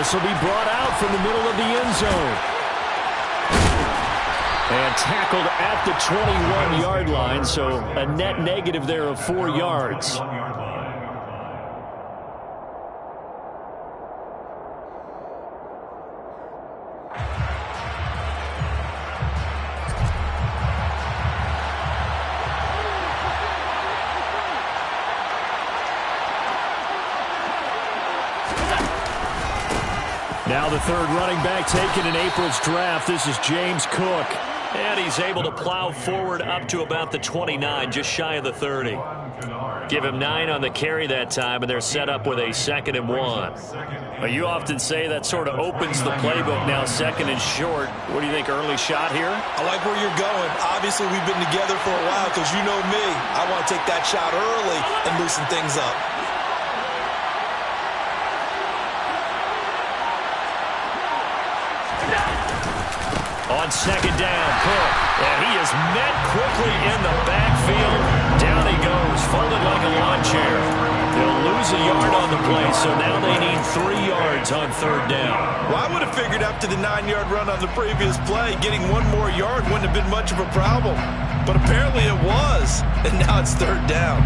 This will be brought out from the middle of the end zone. And tackled at the 21-yard line, so a net negative there of 4 yards. Now the third running back taken in April's draft. This is James Cook. And he's able to plow forward up to about the 29, just shy of the 30. Give him 9 on the carry that time, and they're set up with a 2nd and 1. Well, you often say that sort of opens the playbook now, 2nd and short. What do you think, early shot here? I like where you're going. Obviously, we've been together for a while because you know me. I want to take that shot early and loosen things up. On 2nd down, Cook. And he is met quickly in the backfield. Down he goes, folded like a lawn chair. They'll lose a yard on the play, so now they need 3 yards on 3rd down. Well, I would have figured after the 9-yard run on the previous play, getting 1 more yard wouldn't have been much of a problem. But apparently it was, and now it's 3rd down.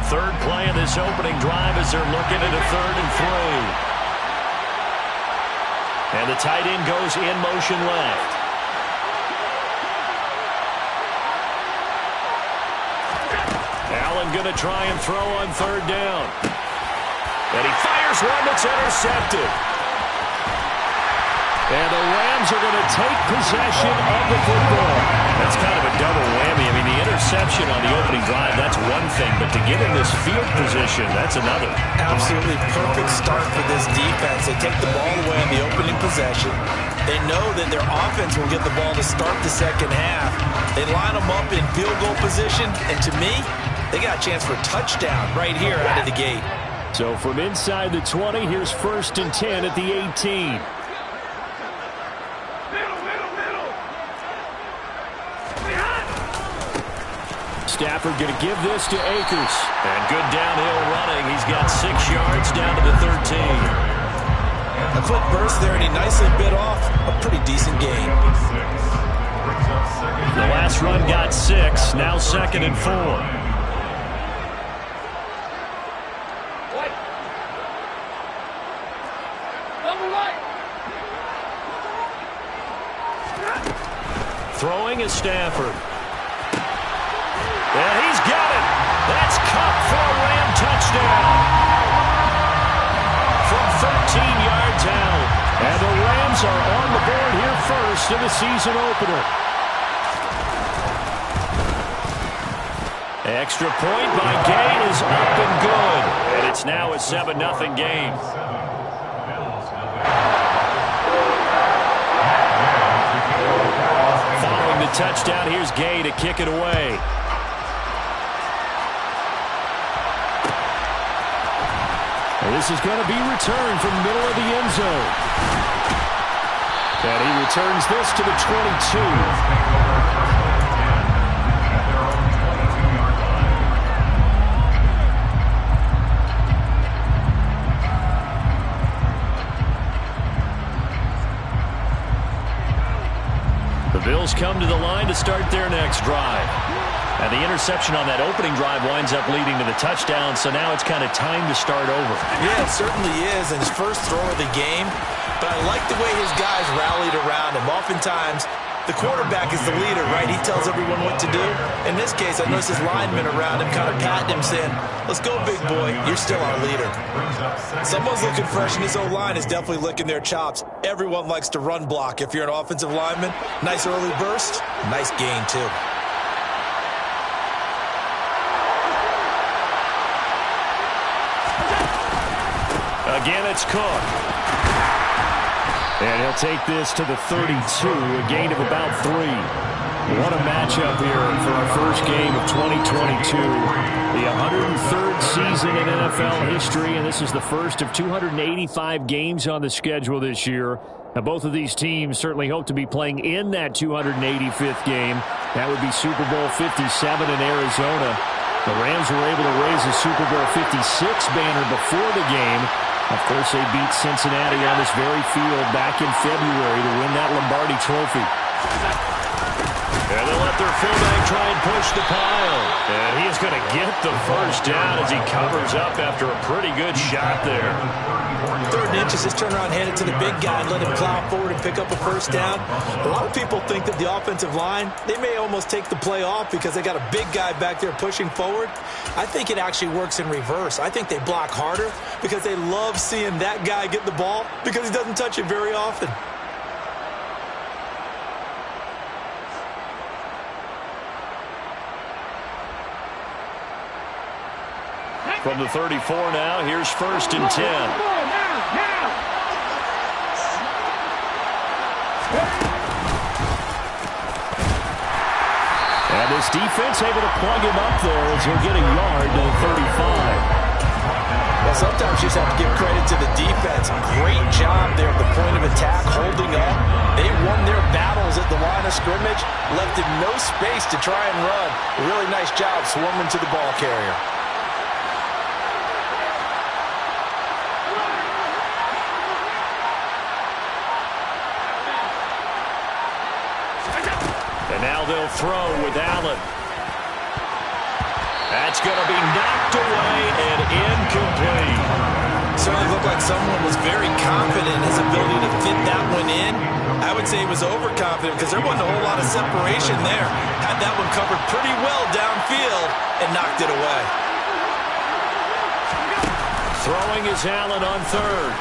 Third play of this opening drive as they're looking at a 3rd and 3. And the tight end goes in motion left. Allen going to try and throw on 3rd down. And he fires one that's intercepted. And the Rams are going to take possession of the football. That's kind of a double whammy. I mean, the interception on the opening drive, that's one thing. But to give him this field position, that's another. Absolutely perfect start for this defense. They take the ball away in the opening possession. They know that their offense will get the ball to start the second half. They line them up in field goal position. And to me, they got a chance for a touchdown right here out of the gate. So from inside the 20, here's 1st and 10 at the 18. Stafford going to give this to Akers. And good downhill running. He's got 6 yards down to the 13. A quick burst there, and he nicely bit off a pretty decent gain. The last run got 6. Now 2nd and 4. Throwing is Stafford. And he's got it. That's Kupp for a Ram touchdown. From 13 yards out. And the Rams are on the board here first in the season opener. Extra point by Gay is up and good. And it's now a 7-0 game. Following the touchdown, here's Gay to kick it away. And this is going to be returned from the middle of the end zone. And he returns this to the 22. The Bills come to the line to start their next drive. And the interception on that opening drive winds up leading to the touchdown, so now it's kind of time to start over. Yeah, it certainly is, and his first throw of the game. But I like the way his guys rallied around him. Oftentimes, the quarterback is the leader, right? He tells everyone what to do. In this case, I noticed his linemen around him kind of patting him, saying, let's go, big boy. You're still our leader. Someone's looking fresh, and his O-line is definitely licking their chops. Everyone likes to run block if you're an offensive lineman. Nice early burst. Nice gain, too. Again, it's Cook. And he'll take this to the 32, a gain of about 3. What a matchup here for our first game of 2022. The 103rd season in NFL history, and this is the first of 285 games on the schedule this year. Now, both of these teams certainly hope to be playing in that 285th game. That would be Super Bowl 57 in Arizona. The Rams were able to raise the Super Bowl 56 banner before the game. Of course, they beat Cincinnati on this very field back in February to win that Lombardi Trophy. And they'll let their fullback try and push the pile. And he's going to get the first down as he covers up after a pretty good shot there. 3rd and inches, just turn around, hand it to the big guy, and let him plow forward and pick up a first down. A lot of people think that the offensive line, they may almost take the play off because they got a big guy back there pushing forward. I think it actually works in reverse. I think they block harder because they love seeing that guy get the ball because he doesn't touch it very often. From the 34 now, here's 1st and 10. And this defense able to plug him up there as he'll get a yard to the 35. Well, sometimes you just have to give credit to the defense. Great job there at the point of attack, holding up. They won their battles at the line of scrimmage, left him no space to try and run. A really nice job swarming to the ball carrier. And now they'll throw with Allen. That's going to be knocked away and incomplete. Certainly looked like someone was very confident in his ability to fit that one in. I would say he was overconfident because there wasn't a whole lot of separation there. Had that one covered pretty well downfield and knocked it away. Throwing is Allen on 3rd.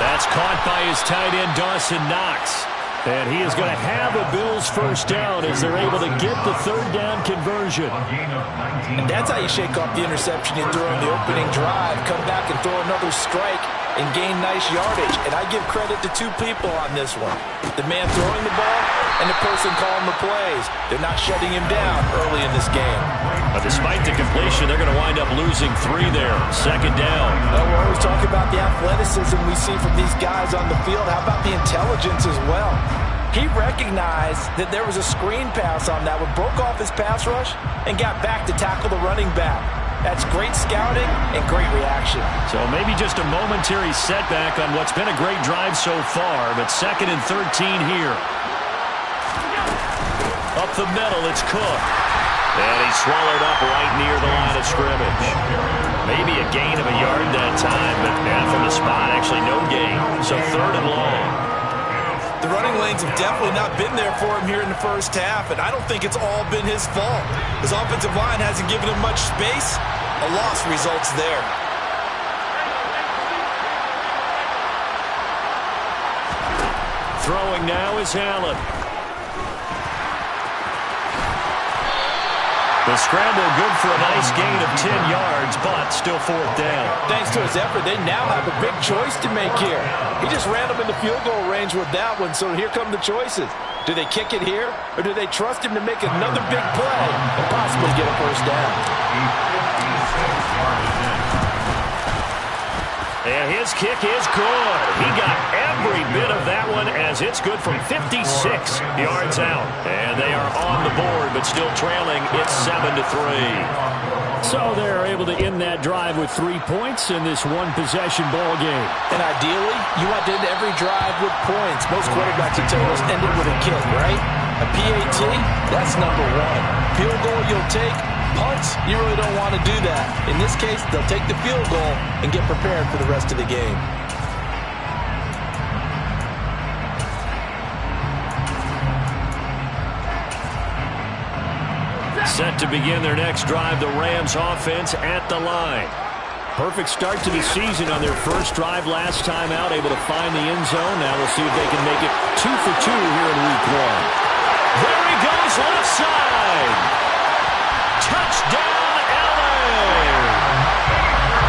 That's caught by his tight end, Dawson Knox. And he is going to have a Bills first down as they're able to get the 3rd down conversion. And that's how you shake off the interception you threw on the opening drive. Come back and throw another strike and gain nice yardage. And I give credit to 2 people on this one. The man throwing the ball and the person calling the plays. They're not shutting him down early in this game. But despite the completion, they're going to wind up losing 3 there. 2nd down. We're always talking about the athleticism we see from these guys on the field. How about the intelligence as well? He recognized that there was a screen pass on that one, broke off his pass rush, and got back to tackle the running back. That's great scouting and great reaction. So maybe just a momentary setback on what's been a great drive so far, but 2nd and 13 here. Up the middle, it's Cook. And he's swallowed up right near the line of scrimmage. Maybe a gain of a yard that time, but from the spot, actually no gain. So 3rd and long. The running lanes have definitely not been there for him here in the first half, and I don't think it's all been his fault. His offensive line hasn't given him much space. A loss results there. Throwing now is Allen. The scramble good for a nice gain of 10 yards, but still 4th down. Thanks to his effort, they now have a big choice to make here. He just ran them in the field goal range with that one, so here come the choices. Do they kick it here, or do they trust him to make another big play and possibly get a first down? And his kick is good. He got every bit of that one as it's good from 56 yards out. And they are on the board, but still trailing. It's 7-3. So they're able to end that drive with 3 points in this one-possession ball game. And ideally, you want to end every drive with points. Most quarterbacks and totals end it with a kick, right? A PAT, that's number 1. Field goal you'll take. Punts, you really don't want to do that. In this case, they'll take the field goal and get prepared for the rest of the game. Set to begin their next drive, the Rams offense at the line. Perfect start to the season on their first drive last time out, able to find the end zone. Now we'll see if they can make it 2 for 2 here in week 1. There he goes, left side. Touchdown, Allen!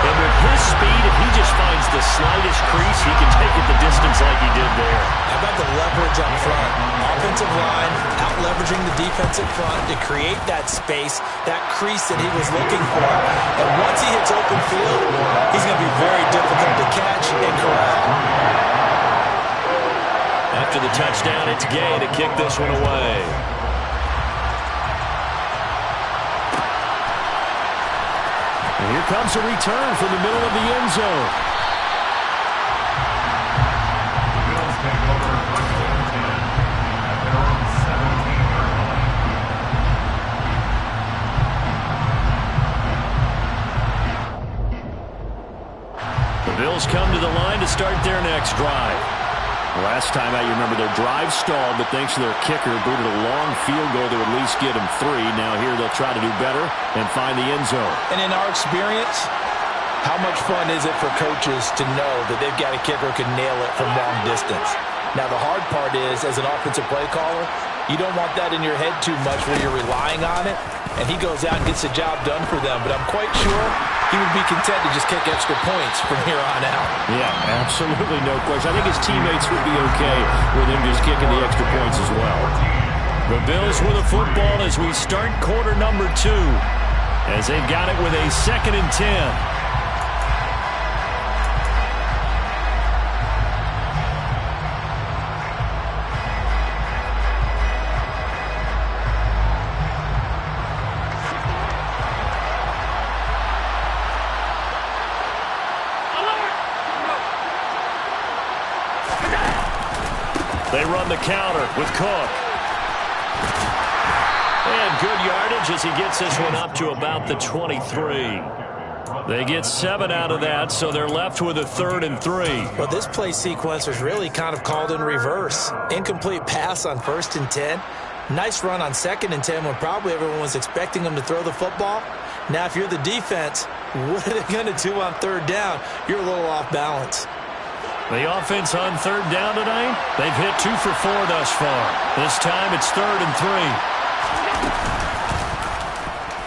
And with his speed, if he just finds the slightest crease, he can take it the distance like he did there. How about the leverage up front? Offensive line out-leveraging the defensive front to create that space, that crease that he was looking for. And once he hits open field, he's going to be very difficult to catch and corral. After the touchdown, it's Gay to kick this one away. And here comes a return from the middle of the end zone. The Bills come to the line to start their next drive. Last time out, you remember their drive stalled, but thanks to their kicker, booted a long field goal to at least get them 3. Now here they'll try to do better and find the end zone. And in our experience, how much fun is it for coaches to know that they've got a kicker who can nail it from long distance? Now, the hard part is, as an offensive play caller, you don't want that in your head too much where you're relying on it, and he goes out and gets the job done for them. But I'm quite sure he would be content to just kick extra points from here on out. Yeah, absolutely no question. I think his teammates would be okay with him just kicking the extra points as well. The Bills with a football as we start quarter number 2, as they've got it with a 2nd and 10. They run the counter with Cook. And good yardage as he gets this one up to about the 23. They get 7 out of that, so they're left with a 3rd and 3. Well, this play sequence was really kind of called in reverse. Incomplete pass on 1st and 10. Nice run on 2nd and 10 when probably everyone was expecting them to throw the football. Now, if you're the defense, what are they going to do on 3rd down? You're a little off balance. The offense on 3rd down tonight, they've hit 2 for 4 thus far. This time it's 3rd and 3.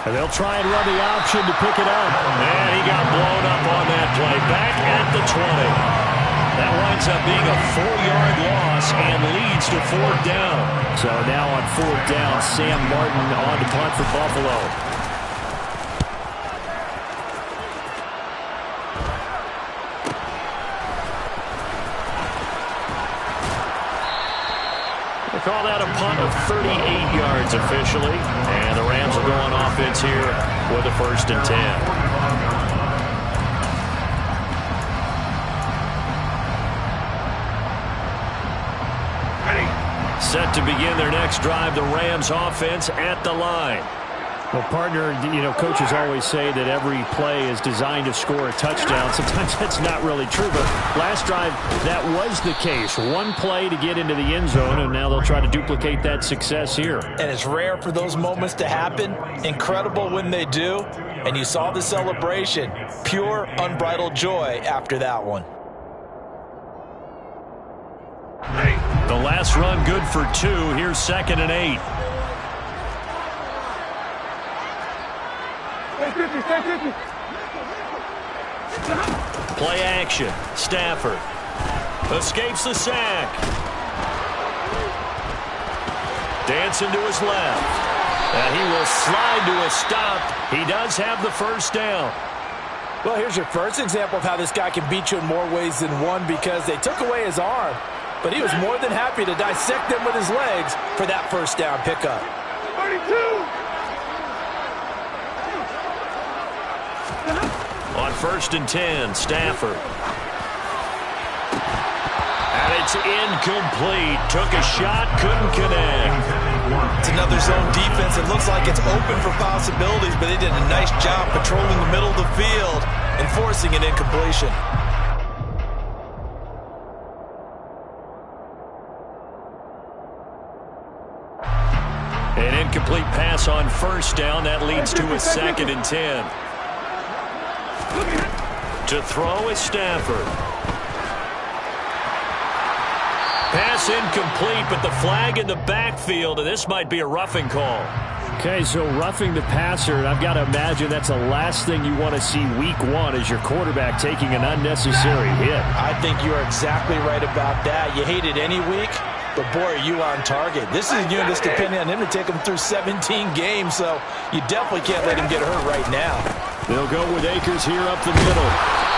And they'll try and run the option to pick it up. And he got blown up on that play. Back at the 20. That winds up being a 4-yard loss and leads to 4th down. So now on 4th down, Sam Martin on to punt for Buffalo. Call that a punt of 38 yards officially. And the Rams will go on offense here with a 1st and 10. Set to begin their next drive, the Rams offense at the line. Well, partner, coaches always say that every play is designed to score a touchdown. Sometimes that's not really true, but last drive, that was the case. One play to get into the end zone, and now they'll try to duplicate that success here. And it's rare for those moments to happen. Incredible when they do. And you saw the celebration. Pure, unbridled joy after that one. The last run good for 2. Here's 2nd and 8. Play action. Stafford escapes the sack. Dancing to his left. And he will slide to a stop. He does have the 1st down. Well, here's your first example of how this guy can beat you in more ways than one, because they took away his arm, but he was more than happy to dissect them with his legs for that 1st down pickup. 32. On 1st and 10, Stafford. And it's incomplete. Took a shot, couldn't connect. It's another zone defense. It looks like it's open for possibilities, but they did a nice job patrolling the middle of the field and forcing an incompletion. An incomplete pass on 1st down. That leads to a 2nd and 10. To throw is Stafford. Pass incomplete, but the flag in the backfield, and this might be a roughing call. Okay, so roughing the passer, and I've got to imagine that's the last thing you want to see week 1 as your quarterback taking an unnecessary hit. I think you're exactly right about that. You hate it any week, but boy, are you on target. This is a unit that's depending on him to take him through 17 games, so you definitely can't let him get hurt right now. They'll go with Akers here up the middle.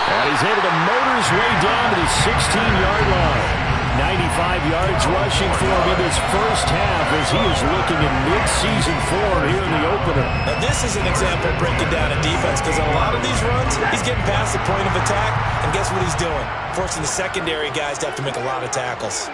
And he's able to motor his way down to the 16-yard line. 95 yards rushing for him in this first half as he is looking in mid-season form here in the opener. Now this is an example of breaking down a defense, because on a lot of these runs, he's getting past the point of attack, and guess what he's doing? Forcing the secondary guys to have to make a lot of tackles.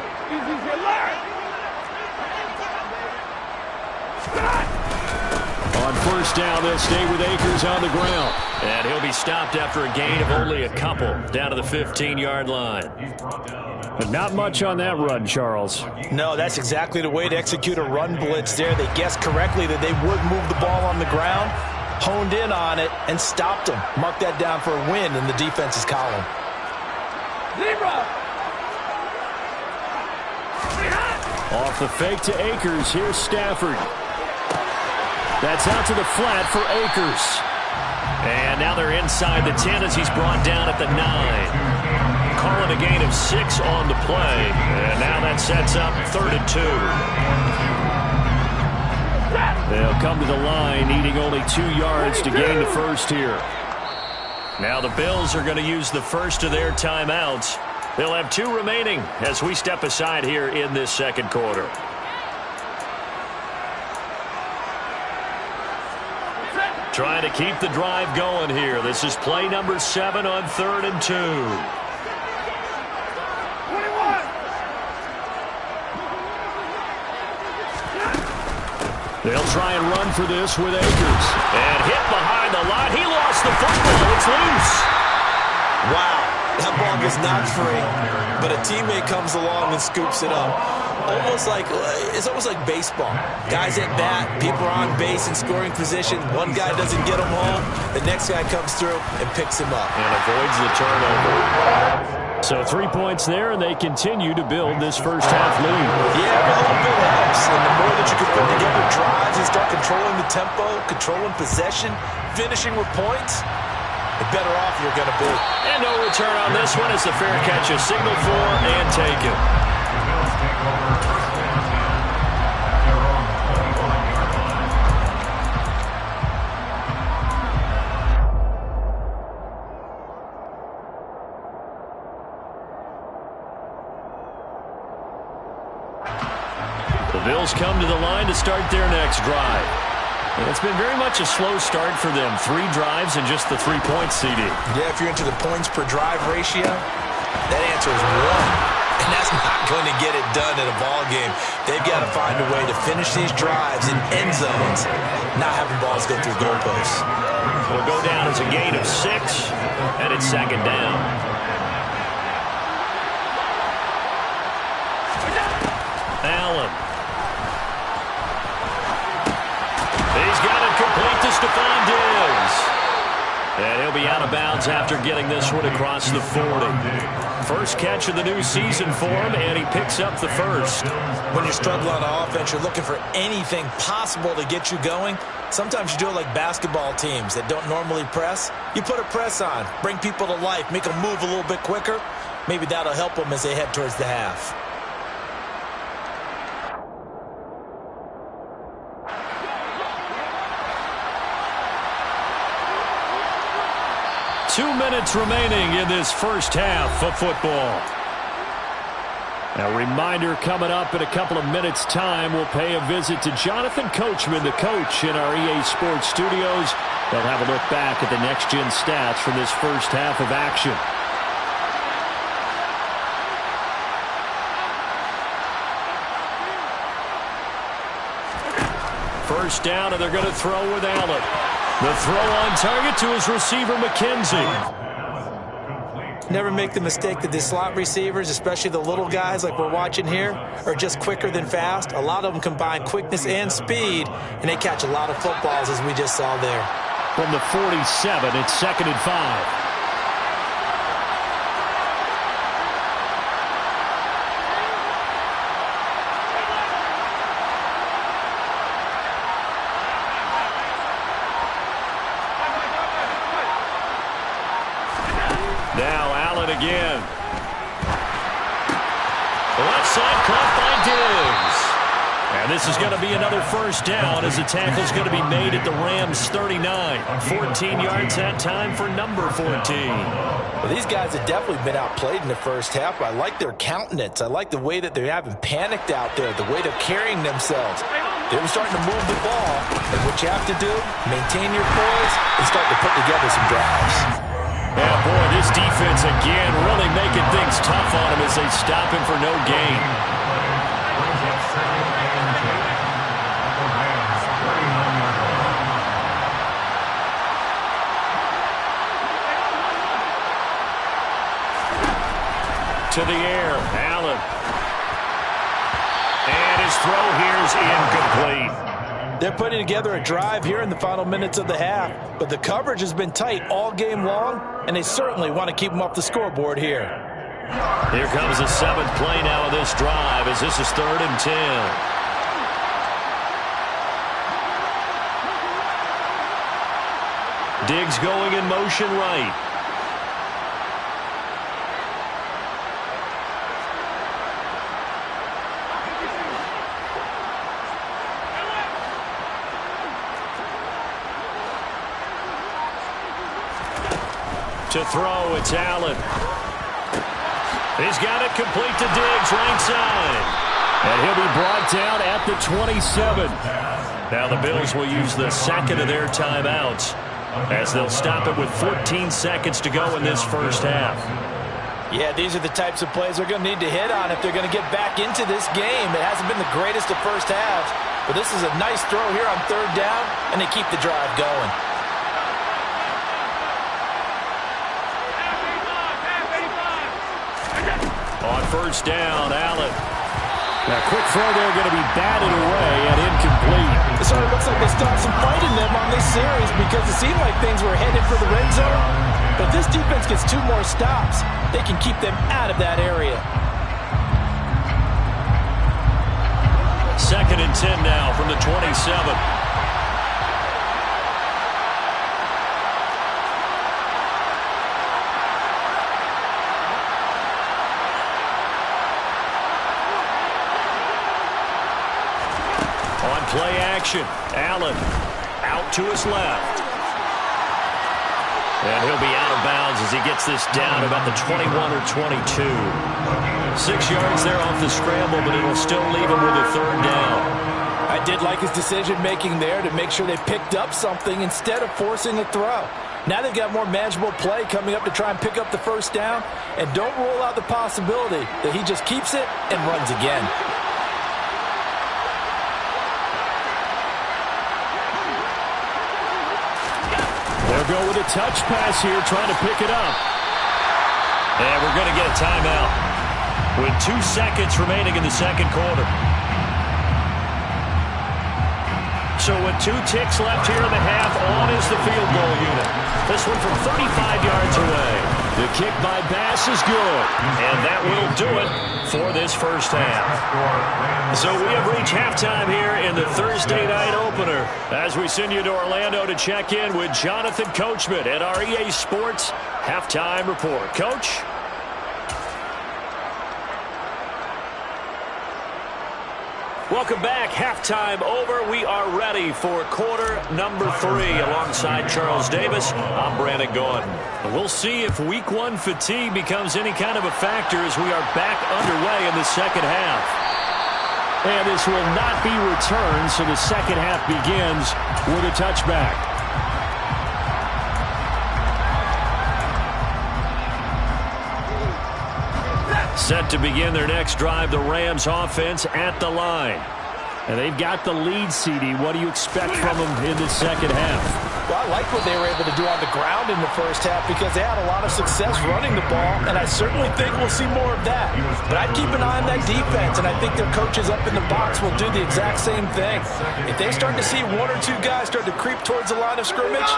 On first down, they'll stay with Akers on the ground. And he'll be stopped after a gain of only a couple, down to the 15-yard line. But not much on that run, Charles. No, that's exactly the way to execute a run blitz there. They guessed correctly that they would move the ball on the ground, honed in on it, and stopped them. Mark that down for a win in the defense's column. Off the fake to Akers. Here's Stafford. That's out to the flat for Akers. And now they're inside the 10 as he's brought down at the 9. Calling a gain of 6 on the play. And now that sets up 3rd and 2. They'll come to the line, needing only 2 yards to gain the first here. Now the Bills are going to use the first of their timeouts. They'll have 2 remaining as we step aside here in this second quarter. Trying to keep the drive going here. This is play number 7 on 3rd and 2. They'll try and run for this with Akers. And hit behind the line. He lost the football. It's loose. Wow, that ball is not free, but a teammate comes along and scoops it up. It's almost like baseball. Guys at bat, people are on base in scoring position. One guy doesn't get him home. The next guy comes through and picks him up. And avoids the turnover. So 3 points there, and they continue to build this first half lead. Yeah, every little bit helps. And the more that you can put together drives and start controlling the tempo, controlling possession, finishing with points, the better off you're going to be. And no return on this one as the fair catch is signaled for and taken. The Bills come to the line to start their next drive. And it's been very much a slow start for them. 3 drives and just the 3 points, CD. Yeah, if you're into the points per drive ratio, that answer is 1. And that's not going to get it done in a ball game. They've got to find a way to finish these drives in end zones, not having balls go through goalposts. It'll go down as a gain of 6, and it's 2nd down. Allen. He's got it complete to Stephon Diggs. And he'll be out of bounds after getting this one across the 40. First catch of the new season for him, and he picks up the first. When you're struggling on offense, you're looking for anything possible to get you going. Sometimes you do it like basketball teams that don't normally press. You put a press on, bring people to life, make them move a little bit quicker. Maybe that'll help them as they head towards the half. Two minutes remaining in this first half of football. A reminder coming up in a couple of minutes' time. We'll pay a visit to Jonathan Coachman, the coach in our EA Sports studios. They'll have a look back at the next-gen stats from this first half of action. First down, and they're going to throw with Allen. The throw on target to his receiver, McKenzie. Never make the mistake that the slot receivers, especially the little guys like we're watching here, are just quicker than fast. A lot of them combine quickness and speed, and they catch a lot of footballs, as we just saw there. From the 47, it's 2nd and 5. Now Allen again. Left side caught by Diggs. And this is going to be another first down as the tackle is going to be made at the Rams' 39. 14 yards that time for number 14. Well, these guys have definitely been outplayed in the first half. I like their countenance. I like the way that they haven't panicked out there, the way they're carrying themselves. They're starting to move the ball. And what you have to do, maintain your poise and start to put together some drives. Yeah, boy, this defense again really making things tough on him as they stop him for no gain. To the air, Allen. And his throw here is incomplete. They're putting together a drive here in the final minutes of the half, but the coverage has been tight all game long, and they certainly want to keep them off the scoreboard here. Here comes the 7th play now of this drive as this is 3rd and 10. Diggs going in motion right. To throw, it's Allen. He's got it complete to Diggs, right side. And he'll be brought down at the 27. Now the Bills will use the second of their timeouts as they'll stop it with 14 seconds to go in this first half. Yeah, these are the types of plays they're going to need to hit on if they're going to get back into this game. It hasn't been the greatest of first halves, but this is a nice throw here on 3rd down, and they keep the drive going. On 1st down, Allen. Now, quick throw there going to be batted away and incomplete. It sort of looks like they stopped some fight in them on this series because it seemed like things were headed for the red zone. But if this defense gets 2 more stops, they can keep them out of that area. 2nd and 10 now from the 27. Play action. Allen out to his left. And he'll be out of bounds as he gets this down about the 21 or 22. 6 yards there off the scramble, but it'll still leave him with a 3rd down. I did like his decision-making there to make sure they picked up something instead of forcing a throw. Now they've got more manageable play coming up to try and pick up the 1st down, and don't rule out the possibility that he just keeps it and runs again. They'll go with a touch pass here, trying to pick it up. And we're going to get a timeout with 2 seconds remaining in the 2nd quarter. So with 2 ticks left here in the half, on is the field goal unit. This one from 35 yards away. The kick by Bass is good. And that will do it for this first half. So we have reached halftime here in the Thursday night opener as we send you to Orlando to check in with Jonathan Coachman at our EA Sports Halftime Report. Coach? Welcome back. Halftime over. We are ready for quarter number 3 alongside Charles Davis. I'm Brandon Gordon. We'll see if week 1 fatigue becomes any kind of a factor as we are back underway in the second half. And this will not be returned, so the second half begins with a touchback. Set to begin their next drive, the Rams offense at the line. And they've got the lead, CD. What do you expect from them in the second half? Well, I like what they were able to do on the ground in the first half because they had a lot of success running the ball, and I certainly think we'll see more of that. But I'd keep an eye on that defense, and I think their coaches up in the box will do the exact same thing. If they start to see 1 or 2 guys start to creep towards the line of scrimmage,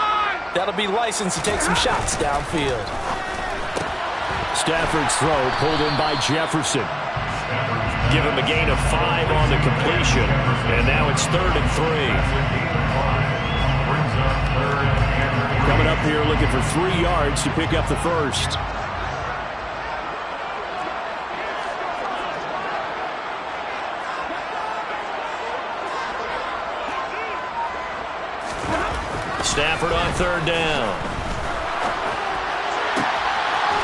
that'll be license to take some shots downfield. Stafford's throw pulled in by Jefferson. Give him a gain of 5 on the completion. And now it's 3rd and 3. Coming up here looking for 3 yards to pick up the first. Stafford on third down.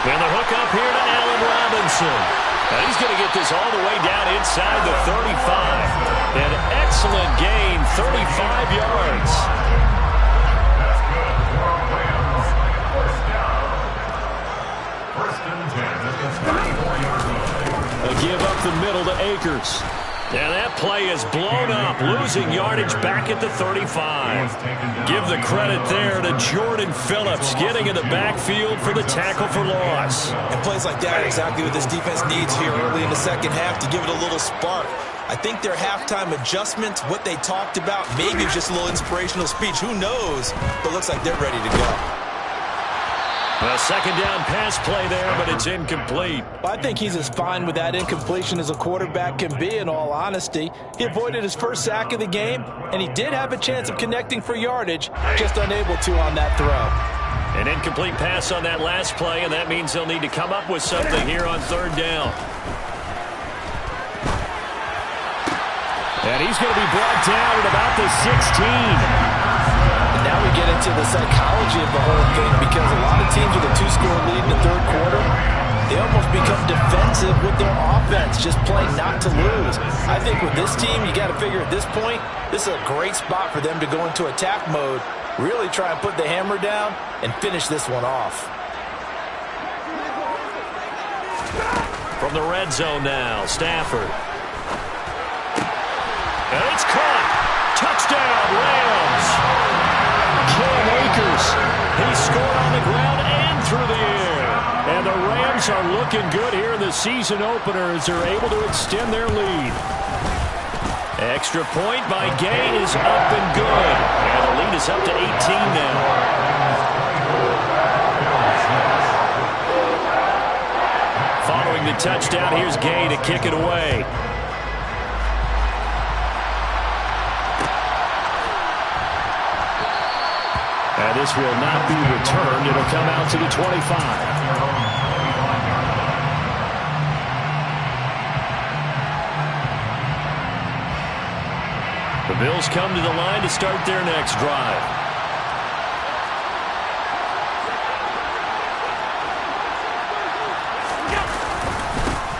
And the hook up here to Allen Robinson. And he's going to get this all the way down inside the 35. An excellent gain, 35 yards. A give up the middle to Akers. And that play is blown up, losing yardage back at the 35. Give the credit there to Jordan Phillips, getting in the backfield for the tackle for loss. And plays like that are exactly what this defense needs here early in the second half to give it a little spark. I think their halftime adjustments, what they talked about, maybe it's just a little inspirational speech. Who knows? But looks like they're ready to go. A second down pass play there, but it's incomplete. Well, I think he's as fine with that incompletion as a quarterback can be, in all honesty. He avoided his first sack of the game, and he did have a chance of connecting for yardage, just unable to on that throw. An incomplete pass on that last play, and that means they'll need to come up with something here on third down. And he's going to be brought down at about the 16. Now we get into the psychology of the whole thing, because a lot of teams with a two-score lead in the third quarter, they almost become defensive with their offense, just playing not to lose. I think with this team, you got to figure at this point, this is a great spot for them to go into attack mode, really try and put the hammer down and finish this one off. From the red zone now, Stafford. And it's caught. Touchdown, Rams. Cam Akers, he scored on the ground and through the air. And the Rams are looking good here in the season opener as they're able to extend their lead. Extra point by Gay is up and good. And the lead is up to 18 now. Following the touchdown, here's Gay to kick it away. And this will not be returned. It'll come out to the 25. The Bills come to the line to start their next drive.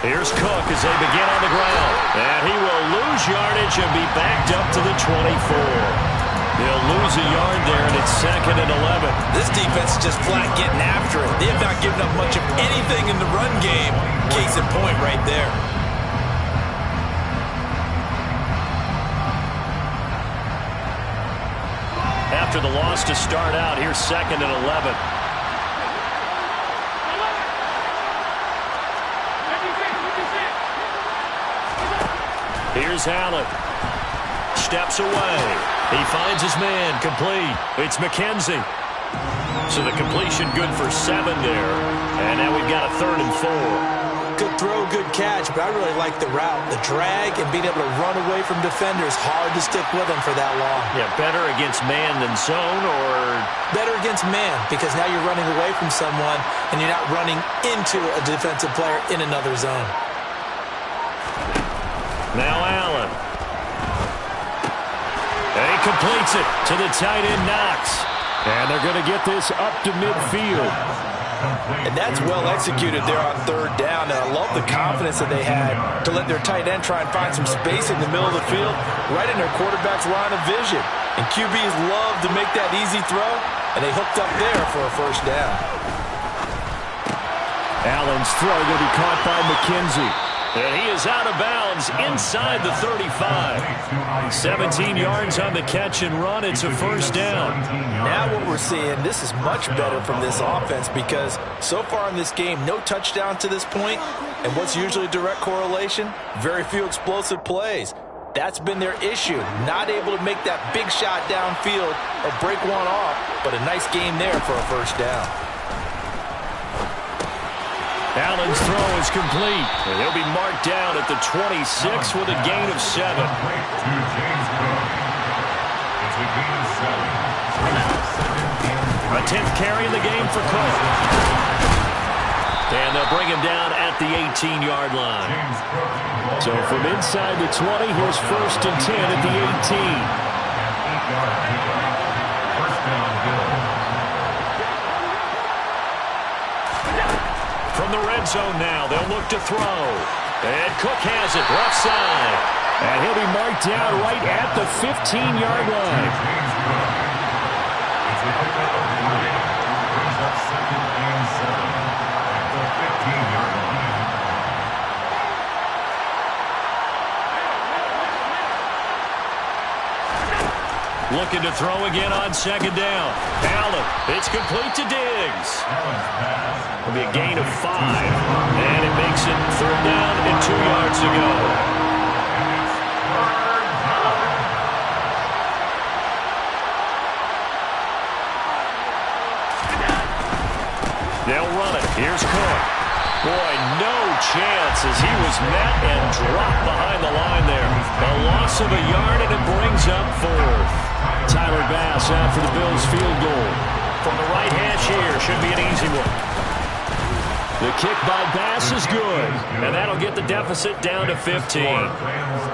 Here's Cook as they begin on the ground. And he will lose yardage and be backed up to the 24. They'll lose a yard there, and it's 2nd and 11. This defense is just flat getting after it. They have not given up much of anything in the run game. Case in point right there. After the loss to start out, here's 2nd and 11. Here's Allen. Steps away. He finds his man, complete. It's McKenzie. So the completion good for 7 there. And now we've got a 3rd and 4. Good throw, good catch, but I really like the route. The drag and being able to run away from defenders, hard to stick with them for that long. Yeah, better against man than zone, or? Better against man, because now you're running away from someone and you're not running into a defensive player in another zone. Now Allen. And he completes it to the tight end, Knox. And they're going to get this up to midfield. And that's well executed there on third down. And I love the confidence that they had to let their tight end try and find some space in the middle of the field, right in their quarterback's line of vision. And QBs love to make that easy throw, and they hooked up there for a first down. Allen's throw going to be caught by McKenzie. And he is out of bounds inside the 35. 17 yards on the catch and run. It's a first down. Now what we're seeing, this is much better from this offense, because so far in this game, no touchdown to this point. And what's usually a direct correlation? Very few explosive plays. That's been their issue. Not able to make that big shot downfield or break one off, but a nice game there for a first down. Allen's throw is complete. And he'll be marked down at the 26 with a gain of 7. A 10th carry in the game for Cook. And they'll bring him down at the 18-yard line. So from inside the 20, here's 1st and 10 at the 18. From the red zone now, they'll look to throw. And Cook has it, left side. And he'll be marked down right at the 15-yard line. Looking to throw again on second down. Allen, it's complete to Diggs. It'll be a gain of 5. And it makes it third down and 2 yards to go. They'll run it. Here's Cook. Boy, no chance as he was met and dropped behind the line there. A loss of a yard, and it brings up 4th. Tyler Bass out for the Bills field goal. From the right hash here, should be an easy one. The kick by Bass is good, and that'll get the deficit down to 15.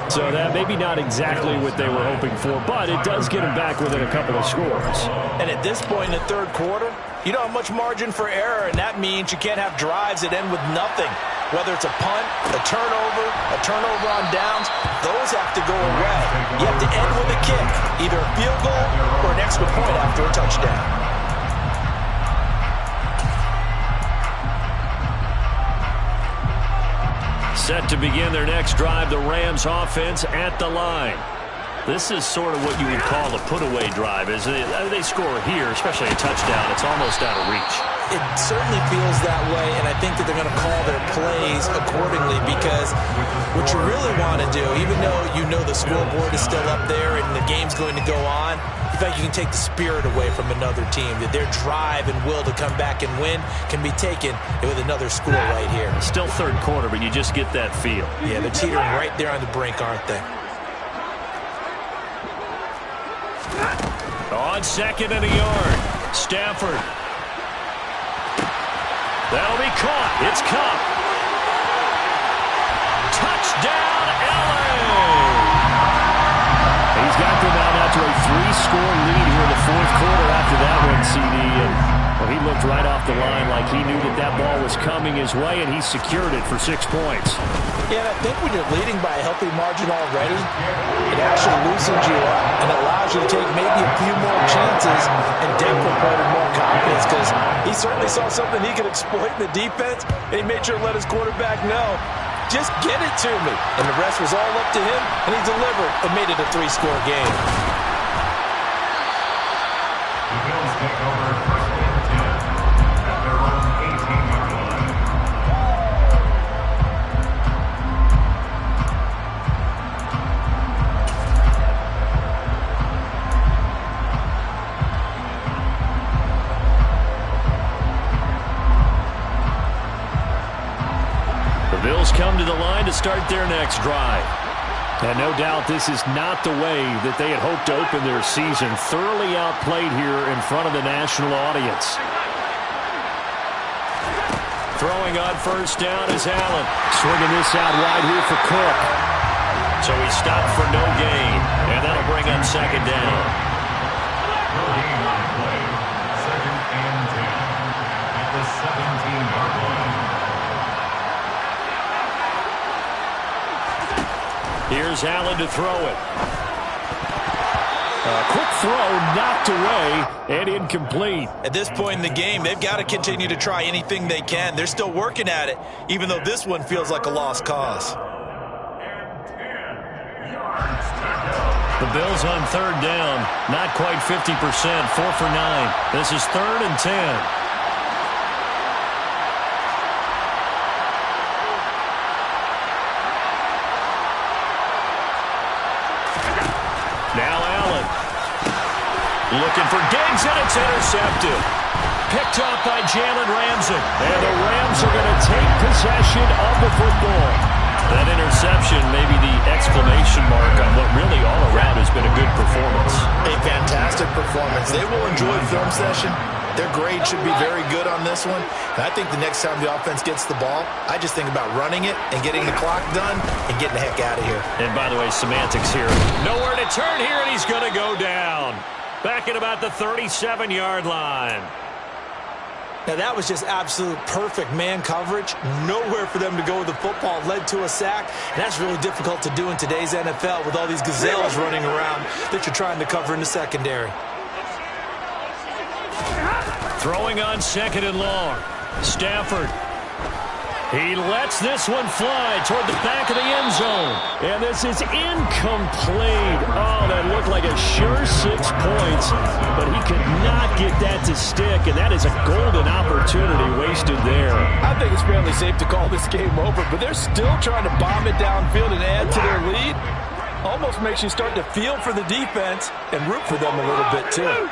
So that maybe not exactly what they were hoping for, but it does get them back within a couple of scores. And at this point in the third quarter, you don't have much margin for error, and that means you can't have drives that end with nothing. Whether it's a punt, a turnover on downs, those have to go away. You have to end with a kick, either a field goal or an extra point after a touchdown. Set to begin their next drive, the Rams offense at the line. This is sort of what you would call a put-away drive. As they score here, especially a touchdown, it's almost out of reach. It certainly feels that way, and I think that they're going to call their plays accordingly, because what you really want to do, even though you know the scoreboard is still up there and the game's going to go on, in fact, you can take the spirit away from another team, that their drive and will to come back and win can be taken with another score right here. Still third quarter, but you just get that feel. Yeah, they're teetering right there on the brink, aren't they? On second and a yard, Stafford. That'll be caught. It's Kupp. Touchdown, LA! He's got them out to a 3-score lead here in the fourth quarter after that one, CD. And well, he looked right off the line like he knew that ball was coming his way, and he secured it for 6 points. Yeah, and I think when you're leading by a healthy margin already, it actually loosens you up and allows you to take maybe a few more chances and demonstrate more confidence, because he certainly saw something he could exploit in the defense, and he made sure to let his quarterback know, just get it to me. And the rest was all up to him, and he delivered and made it a 3-score game. The Bills take over first and 10 at their own 18-yard line. The Bills come to the line to start their next drive. And no doubt this is not the way that they had hoped to open their season. Thoroughly outplayed here in front of the national audience. Throwing on first down is Allen. Swinging this out wide here for Cook. So he stopped for no gain, and that'll bring up second down. Game on play, second and 10 at the 17-yard line. Here's Allen to throw it. A quick throw knocked away and incomplete. At this point in the game, they've got to continue to try anything they can. They're still working at it, even though this one feels like a lost cause. The Bills on third down, not quite 50%, 4 for 9. This is 3rd and 10. Now Allen. Looking for Diggs, and it's intercepted. Picked off by Jalen Ramsey. And the Rams are going to take possession of the football. That interception may be the exclamation mark on what really all around has been a good performance. A fantastic performance. They will enjoy film session. Their grade should be very good on this one. And I think the next time the offense gets the ball, I just think about running it and getting the clock done and getting the heck out of here. And by the way, semantics here. Nowhere to turn here, and he's going to go down. Back at about the 37-yard line. Now, that was just absolute perfect man coverage. Nowhere for them to go with the football. Led to a sack. And that's really difficult to do in today's NFL with all these gazelles running around that you're trying to cover in the secondary. Throwing on 2nd and long. Stafford. He lets this one fly toward the back of the end zone. And this is incomplete. Oh, that looked like a sure 6 points, but he could not get that to stick, and that is a golden opportunity wasted there. I think it's fairly safe to call this game over, but they're still trying to bomb it downfield and add to their lead. Almost makes you start to feel for the defense and root for them a little bit, too.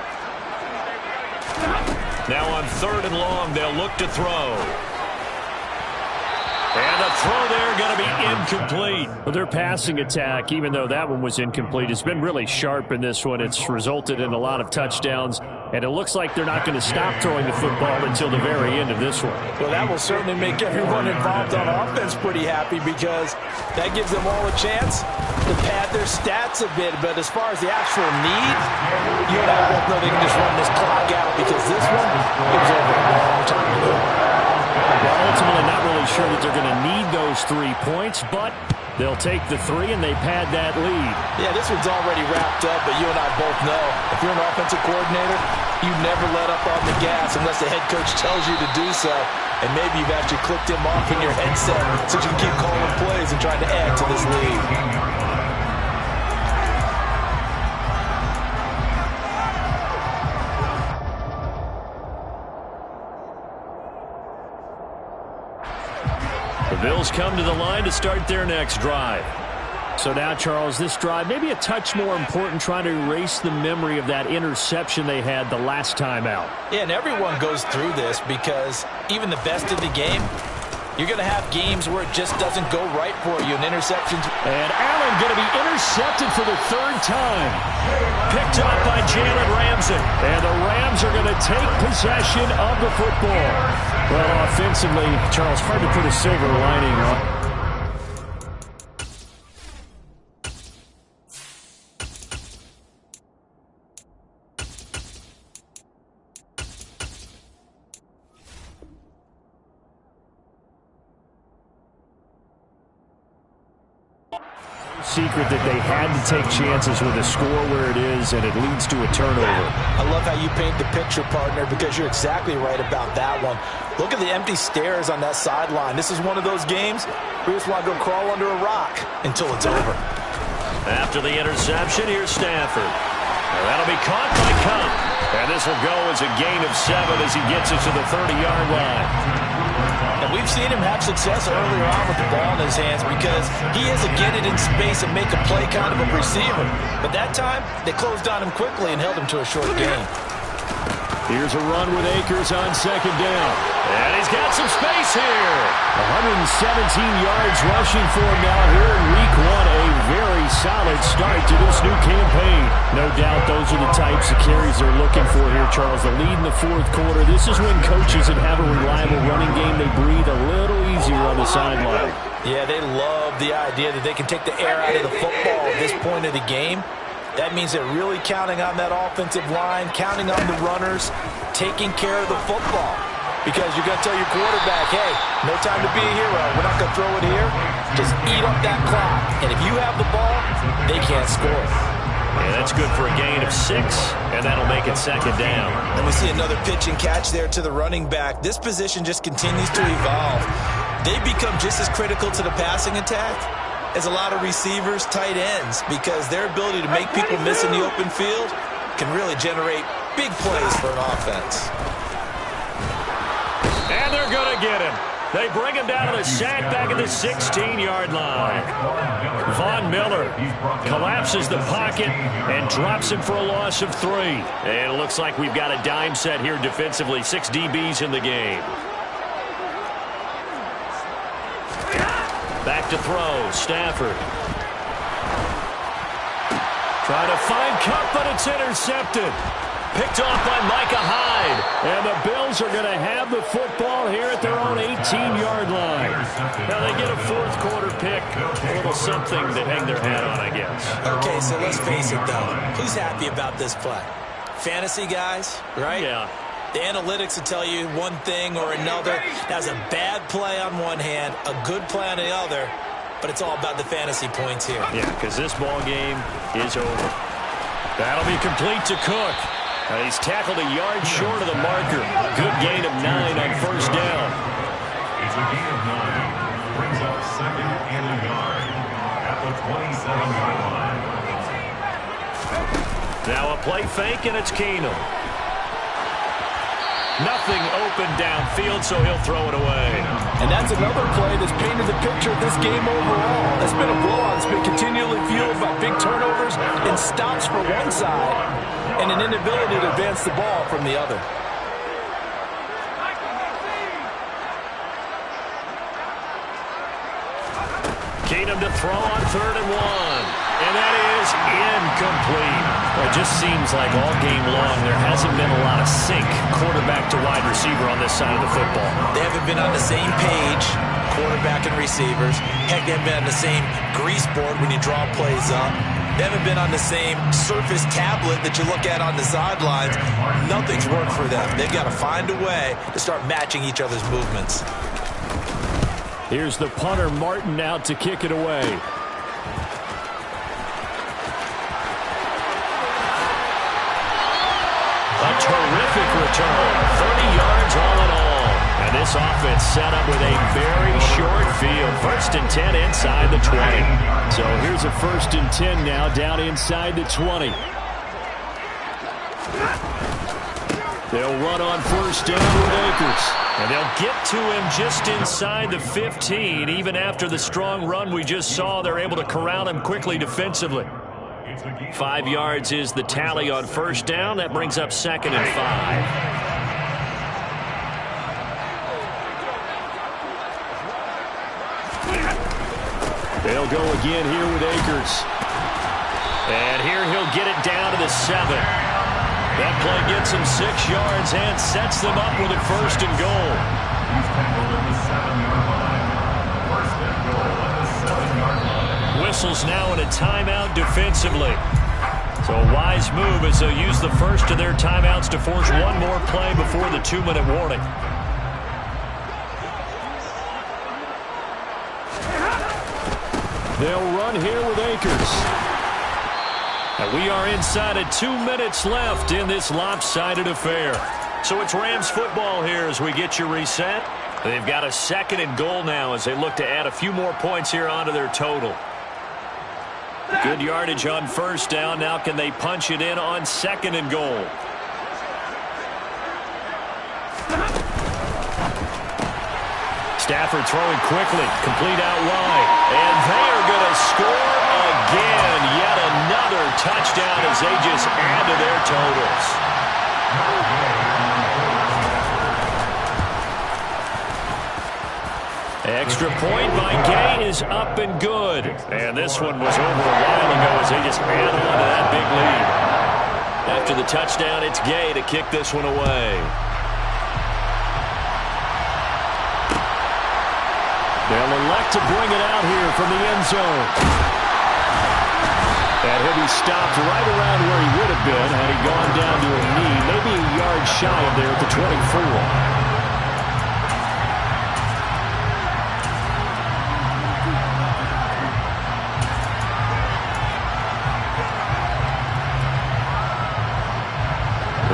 Now on 3rd and long, they'll look to throw. And the throw there going to be incomplete. Well, their passing attack, even though that one was incomplete, has been really sharp in this one. It's resulted in a lot of touchdowns, and it looks like they're not going to stop throwing the football until the very end of this one. Well, that will certainly make everyone involved on offense pretty happy because that gives them all a chance to pad their stats a bit. But as far as the actual need, you and I both know they can just run this clock out because this one is over a long time ago. Well, ultimately not really sure that they're going to need those 3 points, but they'll take the 3 and they pad that lead. Yeah, this one's already wrapped up, but you and I both know if you're an offensive coordinator, you never let up on the gas unless the head coach tells you to do so. And maybe you've actually clicked him off in your headset so you can keep calling plays and trying to add to this lead. The Bills come to the line to start their next drive. So now, Charles, this drive maybe a touch more important, trying to erase the memory of that interception they had the last time out. Yeah, and everyone goes through this because even the best of the game, you're going to have games where it just doesn't go right for you, and interceptions. And Allen going to be intercepted for the 3rd time. Picked up by Jalen Ramsey. And the Rams are going to take possession of the football. Well, offensively, Charles, hard to put a silver lining on. Secret that they had to take chances with a score where it is, and it leads to a turnover. I love how you paint the picture, partner, because you're exactly right about that one. Look at the empty stares on that sideline. This is one of those games where you just want to go crawl under a rock until it's over. After the interception, here's Stafford. And that'll be caught by Kupp. And this will go as a gain of 7 as he gets it to the 30-yard line. And we've seen him have success earlier on with the ball in his hands because he is a get it in space and make a play kind of a receiver. But that time, they closed on him quickly and held him to a short gain. Here's a run with Akers on 2nd down. And he's got some space here. 117 yards rushing for him now here in week 1. A very solid start to this new campaign. No doubt those are the types of carries they're looking for here, Charles. The lead in the 4th quarter. This is when coaches that have a reliable running game, they breathe a little easier on the sideline. Yeah, they love the idea that they can take the air out of the football at this point of the game. That means they're really counting on that offensive line, counting on the runners, taking care of the football. Because you're going to tell your quarterback, hey, no time to be a hero. We're not going to throw it here. Just eat up that clock. And if you have the ball, they can't score. Yeah, that's good for a gain of 6, and that'll make it 2nd down. And we see another pitch and catch there to the running back. This position just continues to evolve. They become just as critical to the passing attack as a lot of receivers, tight ends, because their ability to make people miss in the open field can really generate big plays for an offense. And they're going to get him. They bring him down to the sack back at the 16-yard line. Von Miller collapses the pocket and drops him for a loss of 3. And it looks like we've got a dime set here defensively. 6 DBs in the game. Back to throw, Stafford. Trying to find Kupp, but it's intercepted. Picked off by Micah Hyde. And the Bills are going to have the football here at their own 18-yard line. Now they get a 4th quarter pick. A little something to hang their hat on, I guess. Okay, so let's face it, though. Who's happy about this play? Fantasy guys, right? Yeah. The analytics will tell you one thing or another. That's a bad play on one hand, a good play on the other, but it's all about the fantasy points here. Yeah, because this ball game is over. That'll be complete to Cook. He's tackled a yard short of the marker. Good gain of 9 on first down. It's a gain of 9. Brings up second and a yard at the 27-yard line. Now a play fake, and it's Keenum. Nothing open downfield, so he'll throw it away. And that's another play that's painted the picture of this game overall. It's been a blowout. It's been continually fueled by big turnovers and stops for one side and an inability to advance the ball from the other. Keenum to throw on 3rd and 1. And that is incomplete. Well, it just seems like all game long there hasn't been a lot of sync quarterback to wide receiver on this side of the football. They haven't been on the same page, quarterback and receivers. Heck, they haven't been on the same grease board when you draw plays up. They haven't been on the same Surface tablet that you look at on the sidelines. Nothing's worked for them. They've got to find a way to start matching each other's movements. Here's the punter, Martin, out to kick it away. A terrific return. 30 yards all in all. And this offense set up with a very short field. 1st and 10 inside the 20. So here's a 1st and 10 now down inside the 20. They'll run on 1st down with Akers. And they'll get to him just inside the 15. Even after the strong run we just saw, they're able to corral him quickly defensively. 5 yards is the tally on 1st down. That brings up 2nd and 5. They'll go again here with Akers. And here he'll get it down to the 7. That play gets him 6 yards and sets them up with a 1st and goal. He's tackled at the 7-yard line. 1st and goal at the 7-yard line. Whistles now in a timeout defensively. So a wise move as they'll use the first of their timeouts to force one more play before the 2-minute warning. They'll run here with Akers. And we are inside of 2 minutes left in this lopsided affair. So it's Rams football here as we get you reset. They've got a 2nd and goal now as they look to add a few more points here onto their total. Good yardage on 1st down. Now can they punch it in on 2nd and goal? Stafford throwing quickly, complete out wide. And they are going to score again. Yet another touchdown as they just add to their totals. Extra point by Gay is up and good. And this one was over a while ago as they just add on to that big lead. After the touchdown, it's Gay to kick this one away. They'll elect to bring it out here from the end zone. And he'll be stopped right around where he would have been had he gone down to a knee, maybe a yard shy of there at the 24.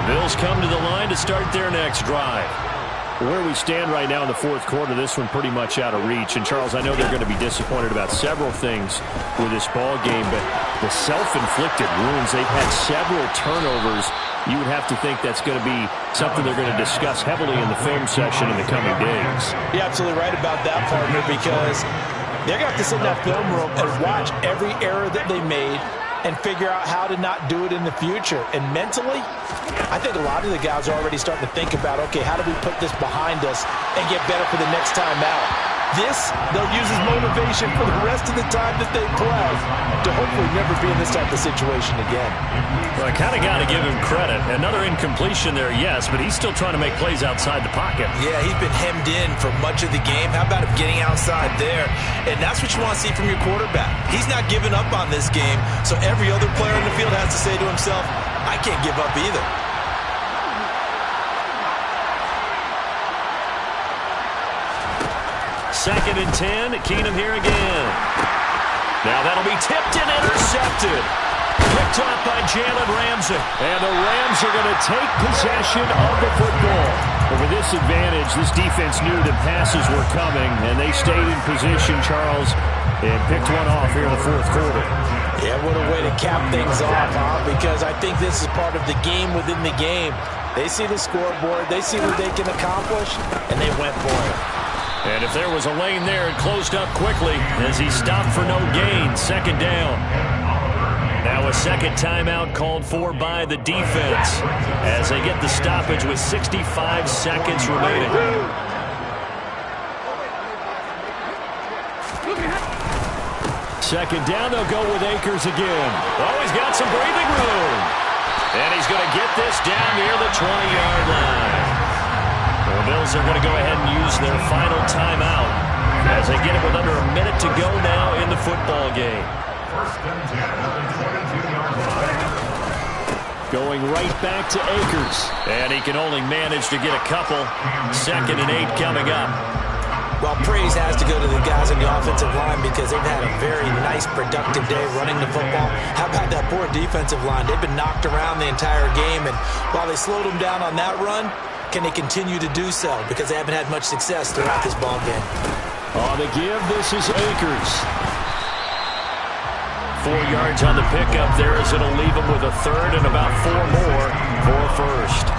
Bills come to the line to start their next drive. Where we stand right now in the 4th quarter, this one pretty much out of reach. And, Charles, I know they're going to be disappointed about several things with this ball game, but the self-inflicted wounds, they've had several turnovers. You would have to think that's going to be something they're going to discuss heavily in the film session in the coming days. You're absolutely right about that, partner, because they're going to have to sit in that film room and watch every error that they made and figure out how to not do it in the future. And mentally, I think a lot of the guys are already starting to think about, okay, how do we put this behind us and get better for the next time out? This, they'll use as motivation for the rest of the time that they play to hopefully never be in this type of situation again. Well, I kind of got to give him credit. Another incompletion there, yes, but he's still trying to make plays outside the pocket. Yeah, he's been hemmed in for much of the game. How about him getting outside there? And that's what you want to see from your quarterback. He's not giving up on this game, so every other player in the field has to say to himself, I can't give up either. 2nd and 10. Keenum here again. Now that'll be tipped and intercepted. Picked off by Jalen Ramsey. And the Rams are going to take possession of the football. But with this advantage, this defense knew the passes were coming, and they stayed in position, Charles, and picked one off here in the fourth quarter. Yeah, what a way to cap things off, huh? Because I think this is part of the game within the game. They see the scoreboard, they see what they can accomplish, and they went for it. And if there was a lane there, it closed up quickly as he stopped for no gain. 2nd down. Now a second timeout called for by the defense as they get the stoppage with 65 seconds remaining. Second down, they'll go with Akers again. Oh, he's got some breathing room. And he's going to get this down near the 20-yard line. The Bills are going to go ahead and use their final timeout as they get it with under a minute to go now in the football game. First and 10 at the 22-yard line. Going right back to Akers. And he can only manage to get a couple. 2nd and 8 coming up. Well, praise has to go to the guys on the offensive line because they've had a very nice, productive day running the football. How about that poor defensive line? They've been knocked around the entire game, and while they slowed them down on that run, can they continue to do so? Because they haven't had much success throughout this ball game. On the give, this is Akers. 4 yards on the pickup there as it'll leave him with a third and about 4 more for a first.